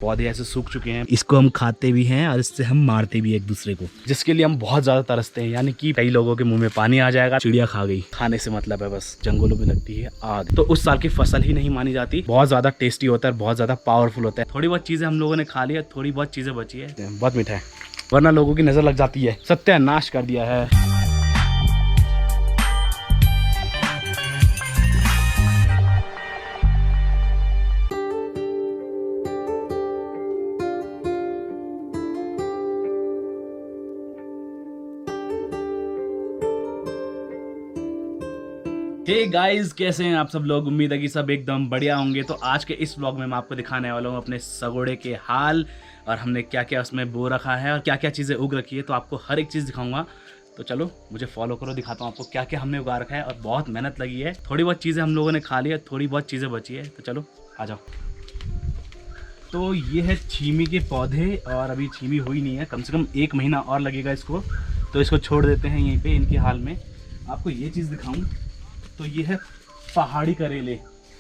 पौधे ऐसे सूख चुके हैं, इसको हम खाते भी हैं और इससे हम मारते भी एक दूसरे को, जिसके लिए हम बहुत ज्यादा तरसते हैं। यानी कि कई लोगों के मुंह में पानी आ जाएगा। चिड़िया खा गई, खाने से मतलब है बस। जंगलों में लगती है आग, तो उस साल की फसल ही नहीं मानी जाती। बहुत ज्यादा टेस्टी होता है, बहुत ज्यादा पावरफुल होता है। थोड़ी बहुत चीजें हम लोगों ने खा लिया, थोड़ी बहुत चीजें बची है, बहुत मीठा है, वरना लोगों की नजर लग जाती है। सत्यानाश कर दिया है। हे गाइस, कैसे हैं आप सब लोग? उम्मीद है कि सब एकदम बढ़िया होंगे। तो आज के इस व्लॉग में मैं आपको दिखाने वाला हूँ अपने सगोड़े के हाल, और हमने क्या क्या उसमें बो रखा है और क्या क्या चीज़ें उग रखी है। तो आपको हर एक चीज़ दिखाऊंगा। तो चलो मुझे फॉलो करो, दिखाता हूँ आपको क्या क्या हमने उगा रखा है। और बहुत मेहनत लगी है, थोड़ी बहुत चीज़ें हम लोगों ने खा ली है, थोड़ी बहुत चीज़ें बची है। तो चलो आ जाओ। तो ये है छीमी के पौधे, और अभी छीमी हुई नहीं है, कम से कम 1 महीना और लगेगा इसको। तो इसको छोड़ देते हैं यहीं पे इनके हाल में। आपको ये चीज़ दिखाऊं तो ये है पहाड़ी करेले,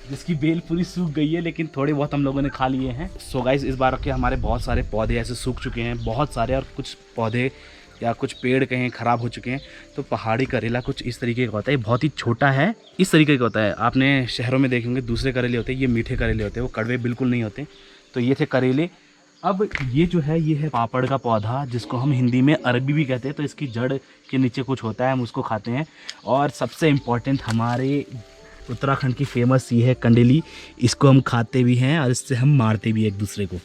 जिसकी बेल पूरी सूख गई है, लेकिन थोड़े बहुत हम लोगों ने खा लिए हैं। सो गाइस, इस बार के हमारे बहुत सारे पौधे ऐसे सूख चुके हैं, बहुत सारे, और कुछ पौधे या कुछ पेड़ कहीं ख़राब हो चुके हैं। तो पहाड़ी करेला कुछ इस तरीके का होता है, बहुत ही छोटा है, इस तरीके का होता है। आपने शहरों में देखेंगे दूसरे करेले होते हैं, ये मीठे करेले होते हैं, वो कड़वे बिल्कुल नहीं होते। तो ये थे करेले। अब ये जो है, ये है पापड़ का पौधा, जिसको हम हिंदी में अरबी भी कहते हैं। तो इसकी जड़ के नीचे कुछ होता है, हम उसको खाते हैं। और सबसे इम्पॉर्टेंट, हमारे उत्तराखंड की फेमस ये है कंडेली, इसको हम खाते भी हैं और इससे हम मारते भी एक दूसरे को।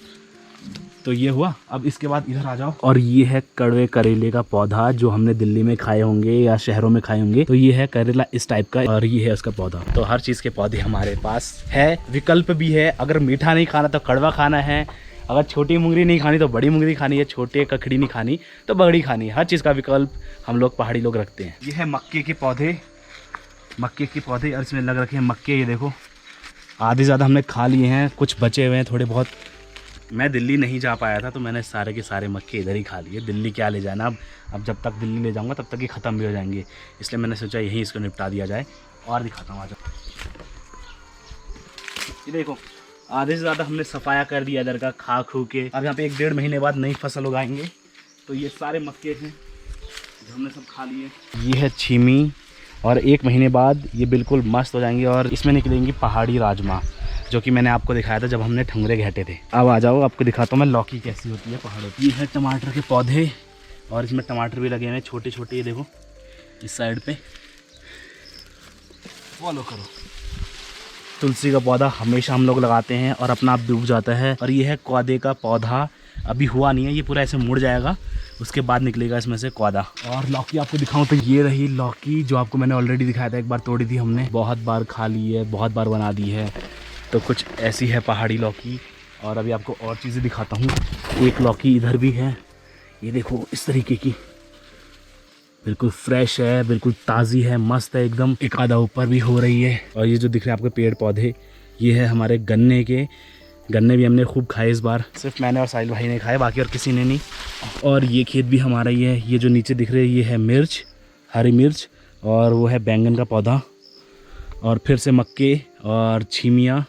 तो ये हुआ। अब इसके बाद इधर आ जाओ, और ये है कड़वे करेले का पौधा, जो हमने दिल्ली में खाए होंगे या शहरों में खाए होंगे। तो ये है करेला इस टाइप का, और ये है उसका पौधा। तो हर चीज़ के पौधे हमारे पास है, विकल्प भी है। अगर मीठा नहीं खाना तो कड़वा खाना है, अगर छोटी मुंगरी नहीं खानी तो बड़ी मुंगरी खानी है, छोटे ककड़ी नहीं खानी तो बगड़ी खानी है। हर चीज़ का विकल्प हम लोग पहाड़ी लोग रखते हैं। ये है मक्के के पौधे, मक्के के पौधे, और इसमें लग रखे हैं मक्के। ये देखो, आधे ज़्यादा हमने खा लिए हैं, कुछ बचे हुए हैं थोड़े बहुत। मैं दिल्ली नहीं जा पाया था, तो मैंने सारे के सारे मक्के इधर ही खा लिए। दिल्ली क्या ले जाना, अब जब तक दिल्ली ले जाऊँगा तब तक ये ख़त्म भी हो जाएंगे, इसलिए मैंने सोचा यहीं इसको निपटा दिया जाए। और दिखाता हूँ, आ जाओ। ये देखो, आधे से ज़्यादा हमने सफाया कर दिया इधर का, खा खू के। अब यहाँ पे 1-1.5 महीने बाद नई फसल उगाएंगे। तो ये सारे मक्के हैं जो हमने सब खा लिए। ये है छीमी, और 1 महीने बाद ये बिल्कुल मस्त हो जाएंगी, और इसमें निकलेंगी पहाड़ी राजमा, जो कि मैंने आपको दिखाया था जब हमने ठंगरे घेटे थे। अब आ जाओ, आपको दिखाता हूँ मैं लौकी कैसी होती है पहाड़ों की। ये है टमाटर के पौधे, और इसमें टमाटर भी लगे हुए हैं छोटे छोटे। ये देखो इस साइड पे, फॉलो करो। तुलसी का पौधा हमेशा हम लोग लगाते हैं और अपना आप भी उग जाता है। और ये है कौदे का पौधा, अभी हुआ नहीं है, ये पूरा ऐसे मुड़ जाएगा, उसके बाद निकलेगा इसमें से कौदा। और लौकी आपको दिखाऊं तो ये रही लौकी, जो आपको मैंने ऑलरेडी दिखाया था, एक बार तोड़ी थी हमने, बहुत बार खा ली है, बहुत बार बना दी है। तो कुछ ऐसी है पहाड़ी लौकी। और अभी आपको और चीज़ें दिखाता हूँ। एक लौकी इधर भी है, ये देखो इस तरीके की, बिल्कुल फ्रेश है, बिल्कुल ताज़ी है, मस्त है एकदम। एक आधा ऊपर भी हो रही है। और ये जो दिख रहे हैं आपके पेड़ पौधे, ये है हमारे गन्ने के। गन्ने भी हमने खूब खाए इस बार, सिर्फ मैंने और साहिल भाई ने खाए, बाकी और किसी ने नहीं। और ये खेत भी हमारा ही है। ये जो नीचे दिख रहे हैं, ये है मिर्च, हरी मिर्च, और वो है बैंगन का पौधा। और फिर से मक्के और छीमियाँ,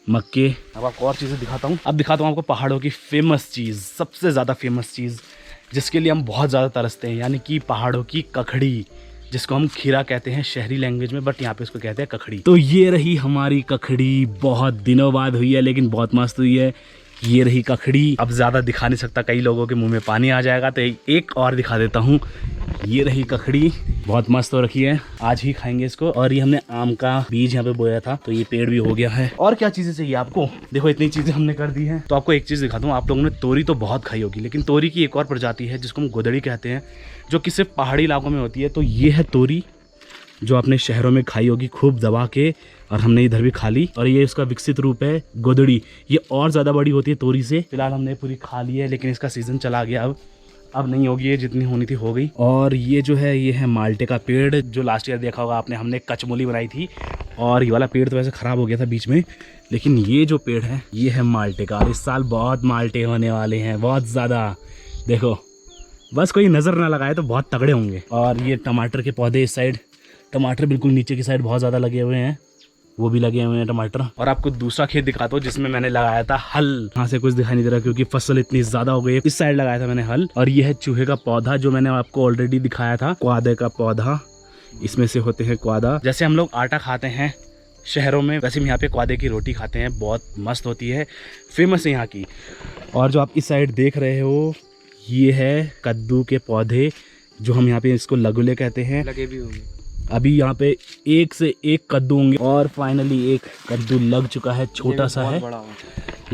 मक्के। अब आपको और चीज़ें दिखाता हूँ। अब दिखाता हूँ आपको पहाड़ों की फेमस चीज़, सबसे ज़्यादा फेमस चीज़, जिसके लिए हम बहुत ज़्यादा तरसते हैं, यानी कि पहाड़ों की ककड़ी, जिसको हम खीरा कहते हैं शहरी लैंग्वेज में, बट यहाँ पे इसको कहते हैं ककड़ी। तो ये रही हमारी ककड़ी, बहुत दिनों बाद हुई है, लेकिन बहुत मस्त हुई है। ये रही ककड़ी। अब ज़्यादा दिखा नहीं सकता, कई लोगों के मुंह में पानी आ जाएगा, तो एक और दिखा देता हूँ। ये रही ककड़ी, बहुत मस्त हो रखी है, आज ही खाएंगे इसको। और ये हमने आम का बीज यहाँ पे बोया था, तो ये पेड़ भी हो गया है। और क्या चीज़ें चाहिए आपको? देखो इतनी चीज़ें हमने कर दी हैं। तो आपको एक चीज़ दिखाता हूँ। आप लोगों ने तोरी तो बहुत खाई होगी, लेकिन तोरी की एक और प्रजाति है जिसको हम गोदड़ी कहते हैं, जो कि सिर्फ पहाड़ी इलाकों में होती है। तो ये है तोरी, जो आपने शहरों में खाई होगी खूब दबा के, और हमने इधर भी खा ली। और ये उसका विकसित रूप है गोदड़ी, ये और ज़्यादा बड़ी होती है तोरी से। फिलहाल हमने पूरी खा ली है, लेकिन इसका सीज़न चला गया, अब नहीं होगी, ये जितनी होनी थी हो गई। और ये जो है, ये है माल्टे का पेड़, जो लास्ट ईयर देखा होगा आपने, हमने कचमोली बनाई थी। और ये वाला पेड़ तो वैसे ख़राब हो गया था बीच में, लेकिन ये जो पेड़ है, ये है माल्टे का। इस साल बहुत माल्टे होने वाले हैं, बहुत ज़्यादा। देखो, बस कोई नज़र ना लगाए तो बहुत तगड़े होंगे। और ये टमाटर के पौधे इस साइड, टमाटर बिल्कुल नीचे की साइड बहुत ज़्यादा लगे हुए हैं। वो भी लगे हुए हैं टमाटर। और आपको दूसरा खेत दिखाता हूँ जिसमें मैंने लगाया था हल। यहाँ से कुछ दिखाई नहीं दे रहा क्योंकि फसल इतनी ज्यादा हो गई है। इस साइड लगाया था मैंने हल, और ये है चूहे का पौधा जो मैंने आपको ऑलरेडी दिखाया था, क्वादे का पौधा। इसमें से होते हैं क्वादा। जैसे हम लोग आटा खाते हैं शहरों में, वैसे हम यहाँ पे क्वादे की रोटी खाते हैं, बहुत मस्त होती है, फेमस है यहाँ की। और जो आप इस साइड देख रहे हो ये है कद्दू के पौधे, जो हम यहाँ पे इसको लगुले कहते हैं। लगे भी होंगे अभी यहाँ पे एक से एक कद्दू होंगे, और फाइनली एक कद्दू लग चुका है, छोटा सा है,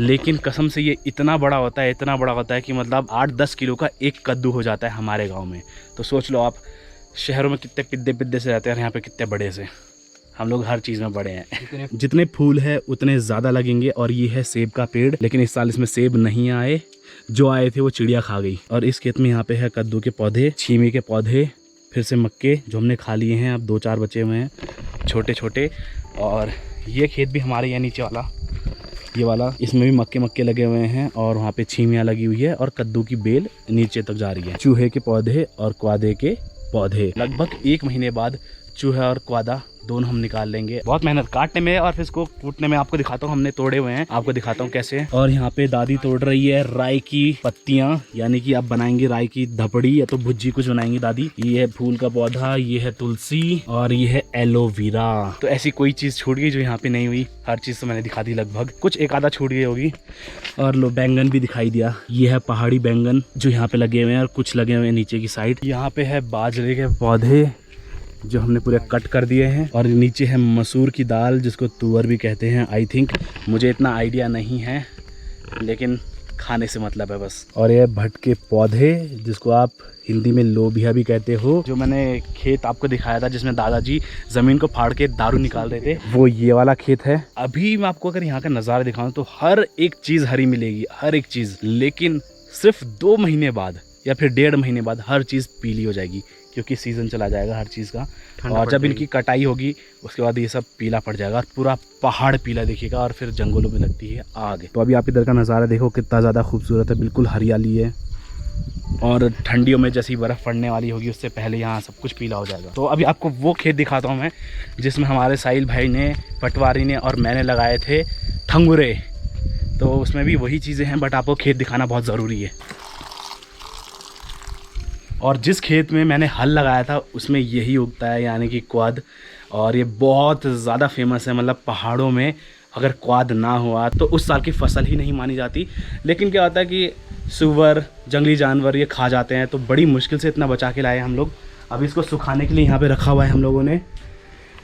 लेकिन कसम से ये इतना बड़ा होता है, इतना बड़ा होता है कि मतलब 8-10 किलो का एक कद्दू हो जाता है हमारे गाँव में। तो सोच लो आप, शहरों में कितने पिद्दे पिद्दे से रहते हैं, यहाँ पे कितने बड़े से। हम लोग हर चीज़ में बड़े हैं। जितने फूल है उतने ज़्यादा लगेंगे। और ये है सेब का पेड़, लेकिन इस साल इसमें सेब नहीं आए, जो आए थे वो चिड़िया खा गई। और इस खेत में यहाँ पे है कद्दू के पौधे, छीमी के पौधे, फिर से मक्के जो हमने खा लिए हैं, अब 2-4 बचे हुए हैं छोटे छोटे। और ये खेत भी हमारे यहाँ नीचे वाला, ये वाला, इसमें भी मक्के लगे हुए हैं, और वहाँ पे छीमियाँ लगी हुई है, और कद्दू की बेल नीचे तक जा रही है। चूहे के पौधे और क्वादे के पौधे। लगभग 1 महीने बाद चूहा और क्वादा दोनों हम निकाल लेंगे। बहुत मेहनत काटने में और फिर इसको कूटने में। आपको दिखाता हूँ, हमने तोड़े हुए हैं, आपको दिखाता हूँ कैसे। और यहाँ पे दादी तोड़ रही है राई की पत्तियां, यानी कि आप बनाएंगे राई की धपड़ी या तो भुज्जी, कुछ बनाएंगी दादी। ये है फूल का पौधा, ये है तुलसी, और ये है एलोवेरा। तो ऐसी कोई चीज छूट गई जो यहाँ पे नहीं हुई? हर चीज तो मैंने दिखा दी लगभग, कुछ एक आधा छूट गई होगी। और लो बैंगन भी दिखाई दिया, ये है पहाड़ी बैंगन जो यहाँ पे लगे हुए हैं, और कुछ लगे हुए हैं नीचे की साइड। यहाँ पे है बाजरे के पौधे जो हमने पूरे कट कर दिए हैं, और नीचे है मसूर की दाल जिसको तुअर भी कहते हैं आई थिंक, मुझे इतना आइडिया नहीं है, लेकिन खाने से मतलब है बस। और ये भट के पौधे जिसको आप हिंदी में लोबिया भी कहते हो। जो मैंने खेत आपको दिखाया था जिसमें दादाजी ज़मीन को फाड़ के दारू निकाल रहे थे, वो ये वाला खेत है। अभी मैं आपको अगर यहाँ का नज़ारा दिखाऊं तो हर एक चीज़ हरी मिलेगी, हर एक चीज़, लेकिन सिर्फ 2 महीने बाद या फिर 1.5 महीने बाद हर चीज़ पीली हो जाएगी, क्योंकि सीज़न चला जाएगा हर चीज़ का। और जब इनकी कटाई होगी उसके बाद ये सब पीला पड़ जाएगा, और पूरा पहाड़ पीला दिखेगा, और फिर जंगलों में लगती है आग। तो अभी आप इधर का नज़ारा देखो कितना ज़्यादा खूबसूरत है, बिल्कुल हरियाली है। और ठंडियों में जैसी बर्फ़ पड़ने वाली होगी उससे पहले यहाँ सब कुछ पीला हो जाएगा। तो अभी आपको वो खेत दिखाता हूँ मैं जिसमें हमारे साहिल भाई ने, पटवारी ने और मैंने लगाए थे ठंगुरे। तो उसमें भी वही चीज़ें हैं, बट आपको खेत दिखाना बहुत ज़रूरी है। और जिस खेत में मैंने हल लगाया था उसमें यही उगता है, यानी कि क्वाद। और ये बहुत ज़्यादा फेमस है, मतलब पहाड़ों में अगर क्वाद ना हुआ तो उस साल की फसल ही नहीं मानी जाती। लेकिन क्या होता है कि सुअर, जंगली जानवर ये खा जाते हैं, तो बड़ी मुश्किल से इतना बचा के लाए हम लोग। अभी इसको सुखाने के लिए यहाँ पे रखा हुआ है हम लोगों ने।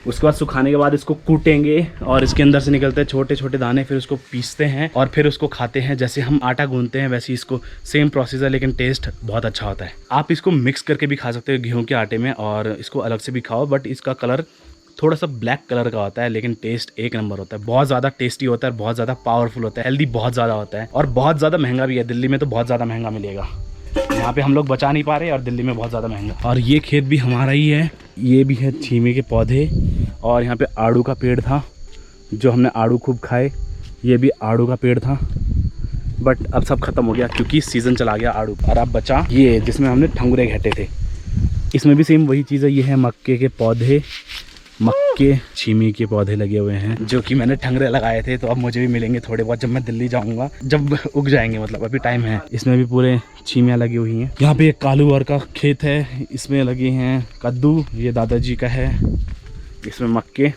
उसके बाद सुखाने के बाद इसको कूटेंगे, और इसके अंदर से निकलते हैं छोटे छोटे दाने, फिर उसको पीसते हैं और फिर उसको खाते हैं। जैसे हम आटा गूंथते हैं वैसे इसको सेम प्रोसेस है, लेकिन टेस्ट बहुत अच्छा होता है। आप इसको मिक्स करके भी खा सकते हो गेहूं के आटे में, और इसको अलग से भी खाओ, बट इसका कलर थोड़ा सा ब्लैक कलर का होता है, लेकिन टेस्ट एक नंबर होता है। बहुत ज़्यादा टेस्टी होता है, बहुत ज़्यादा पावरफुल होता है, हेल्दी बहुत ज़्यादा होता है, और बहुत ज़्यादा महंगा भी है। दिल्ली में तो बहुत ज़्यादा महंगा मिलेगा, यहाँ पे हम लोग बचा नहीं पा रहे, और दिल्ली में बहुत ज़्यादा महंगा। और ये खेत भी हमारा ही है, ये भी है छीमे के पौधे, और यहाँ पे आड़ू का पेड़ था जो हमने आड़ू खूब खाए। ये भी आड़ू का पेड़ था, बट अब सब खत्म हो गया क्योंकि सीज़न चला गया आड़ू। और अब बचा ये जिसमें हमने ठंगुरे घटे थे, इसमें भी सेम वही चीज़ है। ये है मक्के के पौधे, मक्के छीमी के पौधे लगे हुए हैं जो कि मैंने ठंगरे लगाए थे। तो अब मुझे भी मिलेंगे थोड़े बहुत जब मैं दिल्ली जाऊंगा, जब उग जाएंगे, मतलब अभी टाइम है। इसमें भी पूरे छीमियाँ लगी हुई हैं। यहाँ पे एक कालूवर का खेत है, इसमें लगे हैं कद्दू, ये दादाजी का है। इसमें मक्के,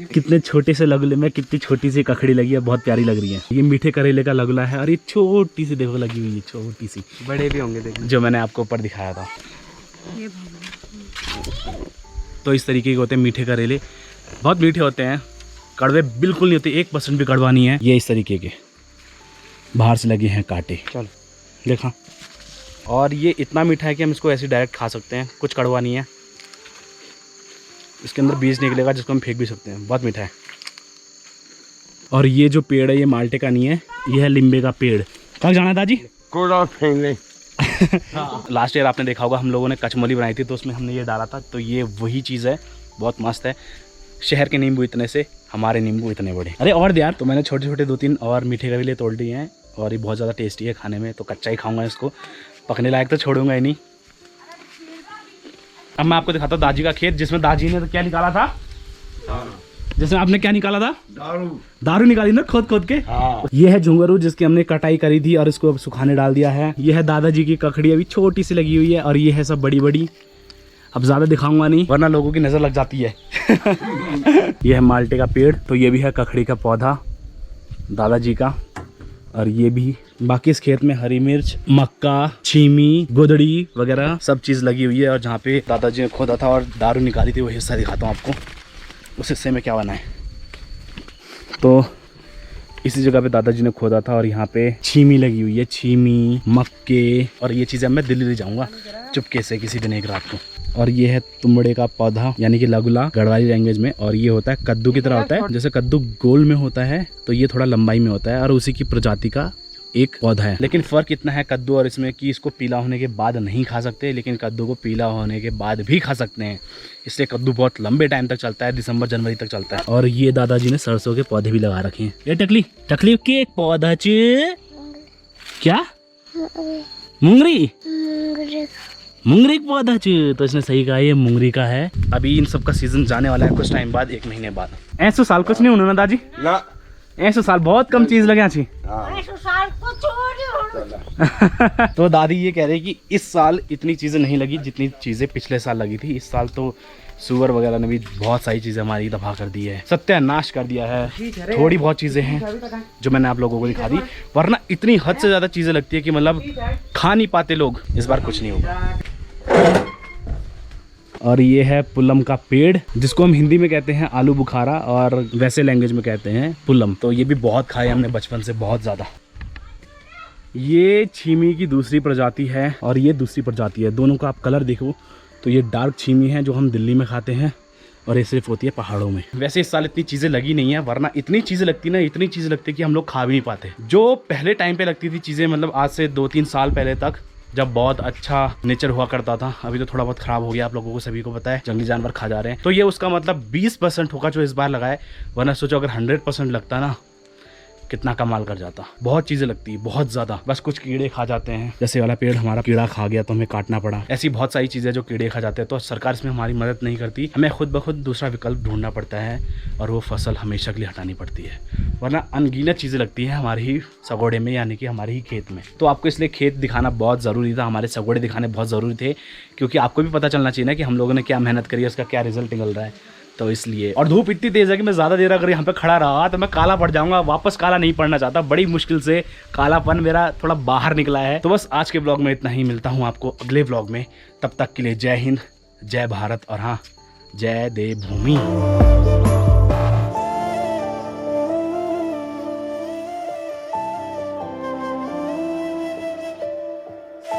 कितने छोटे से लगुले में कितनी छोटी सी ककड़ी लगी है, बहुत प्यारी लग रही है। ये मीठे करेले का लगुला है, और ये छोटी सी देखो लगी हुई है, छोटी सी, बड़े भी होंगे देखो, जो मैंने आपको ऊपर दिखाया था। तो इस तरीके के होते हैं मीठे करेले, बहुत मीठे होते हैं, कड़वे बिल्कुल नहीं होते, 1% भी कड़वा नहीं है। ये इस तरीके के बाहर से लगे हैं कांटे, चलो देखा। और ये इतना मीठा है कि हम इसको ऐसे डायरेक्ट खा सकते हैं, कुछ कड़वा नहीं है। इसके अंदर बीज निकलेगा जिसको हम फेंक भी सकते हैं, बहुत मीठा है। और ये जो पेड़ है ये माल्टे का नहीं है, ये है लिम्बे का पेड़। कहाँ जाना है दादी? कोड़ा फेंक लास्ट ईयर आपने देखा होगा हम लोगों ने कचमोली बनाई थी, तो उसमें हमने ये डाला था। तो ये वही चीज़ है, बहुत मस्त है। शहर के नींबू इतने से, हमारे नींबू इतने बड़े। अरे और यार, तो मैंने छोटे छोटे 2-3 और मीठे करेले तोड़ दिए हैं, और ये बहुत ज़्यादा टेस्टी है खाने में। तो कच्चा ही खाऊंगा इसको, पकने लायक तो छोड़ूंगा ही नहीं। अब मैं आपको दिखाता हूँ दादी का खेत, जिसमें दादी ने तो क्या निकाला था, जैसे आपने क्या निकाला था? दारू निकाली ना खोद खोद के। हाँ। ये है झुंगरू जिसकी हमने कटाई करी थी और इसको अब सुखाने डाल दिया है। ये है दादाजी की ककड़ी, अभी छोटी सी लगी हुई है, और ये है सब बड़ी बड़ी। अब ज्यादा दिखाऊंगा नहीं वरना लोगों की नजर लग जाती है। ये है माल्टे का पेड़, तो ये भी है ककड़ी का पौधा दादाजी का, और ये भी। बाकी इस खेत में हरी मिर्च, मक्का, छीमी, गुदड़ी वगैरह सब चीज लगी हुई है। और जहाँ पे दादाजी ने खोदा था और दारू निकाली थी वो हिस्सा दिखाता हूँ आपको, उस हिस्से में क्या बना है। तो इसी जगह पे दादाजी ने खोदा था और यहाँ पे छीमी लगी हुई है, छीमी, मक्के, और ये चीज़ें मैं दिल्ली ले जाऊँगा चुपके से किसी दिन एक रात को। और ये है तुमड़े का पौधा यानी कि लगुला गढ़वाली लैंग्वेज में, और ये होता है कद्दू की तरह होता है। जैसे कद्दू गोल में होता है तो ये थोड़ा लंबाई में होता है, और उसी की प्रजाति का एक पौधा है। लेकिन फ़र्क इतना है कद्दू और इसमें कि इसको पीला होने के बाद नहीं खा सकते, लेकिन कद्दू को पीला होने के बाद भी खा सकते हैं। इसलिए कद्दू बहुत लंबे टाइम तक चलता है, दिसंबर जनवरी तक चलता है। और ये दादाजी ने सरसों के पौधे भी लगा रखे हैं। ये टकली के एक पौधा क्या मुंगरी मुंगरी का पौधा तो इसने सही कहा, ये मुंगरी का है। अभी इन सब का सीजन जाने वाला है कुछ टाइम बाद, 1 महीने बाद। ऐसे साल कुछ नहीं होना दादी ना, ऐसे साल बहुत कम चीज लगे अच्छी। तो दादी ये कह रही कि इस साल इतनी चीजें नहीं लगी जितनी चीजें पिछले साल लगी थी। इस साल तो सुअर वगैरह ने भी बहुत सारी चीजें हमारी तबाह कर दी है, सत्यानाश कर दिया है। थोड़ी बहुत चीजें हैं जो मैंने आप लोगों को दिखा दी, वरना इतनी हद से ज्यादा चीजें लगती है कि मतलब खा नहीं पाते लोग। इस बार कुछ नहीं होगा। और ये है पुलम का पेड़, जिसको हम हिंदी में कहते हैं आलू बुखारा और वैसे लैंग्वेज में कहते हैं पुलम। तो ये भी बहुत खाए हमने बचपन से, बहुत ज़्यादा। ये छीमी की दूसरी प्रजाति है और ये दूसरी प्रजाति है। दोनों का आप कलर देखो तो ये डार्क छीमी है जो हम दिल्ली में खाते हैं, और ये सिर्फ होती है पहाड़ों में। वैसे इस साल इतनी चीज़ें लगी नहीं है, वरना इतनी चीज़ें लगती ना, इतनी चीज़ें लगती कि हम लोग खा भी नहीं पाते। जो पहले टाइम पे लगती थी चीज़ें, मतलब आज से 2-3 साल पहले तक, जब बहुत अच्छा नेचर हुआ करता था। अभी तो थोड़ा बहुत खराब हो गया, आप लोगों को सभी को पता है, जंगली जानवर खा जा रहे हैं। तो ये उसका मतलब 20% होगा जो इस बार लगा है, वरना सोचो अगर 100% लगता ना, कितना कमाल कर जाता। बहुत चीज़ें लगती है, बहुत ज़्यादा। बस कुछ कीड़े खा जाते हैं, जैसे वाला पेड़ हमारा कीड़ा खा गया तो हमें काटना पड़ा। ऐसी बहुत सारी चीज़ें जो कीड़े खा जाते हैं, तो सरकार इसमें हमारी मदद नहीं करती। हमें खुद ब खुद दूसरा विकल्प ढूंढना पड़ता है, और वो फसल हमेशा के लिए हटानी पड़ती है। वरना अनगिनत चीज़ें लगती हैं हमारे ही सगोड़े में, यानी कि हमारे ही खेत में। तो आपको इसलिए खेत दिखाना बहुत ज़रूरी था, हमारे सगोड़े दिखाने बहुत ज़रूरी थे, क्योंकि आपको भी पता चलना चाहिए ना कि हम लोगों ने क्या मेहनत करी है, उसका क्या रिजल्ट निकल रहा है। तो इसलिए, और धूप इतनी तेज़ है कि मैं ज़्यादा देर अगर यहाँ पे खड़ा रहा तो मैं काला पड़ जाऊंगा। वापस काला नहीं पड़ना चाहता, बड़ी मुश्किल से कालापन मेरा थोड़ा बाहर निकला है। तो बस आज के ब्लॉग में इतना ही, मिलता हूँ आपको अगले ब्लॉग में। तब तक के लिए जय हिंद, जय भारत, और हाँ, जय देवभूमि।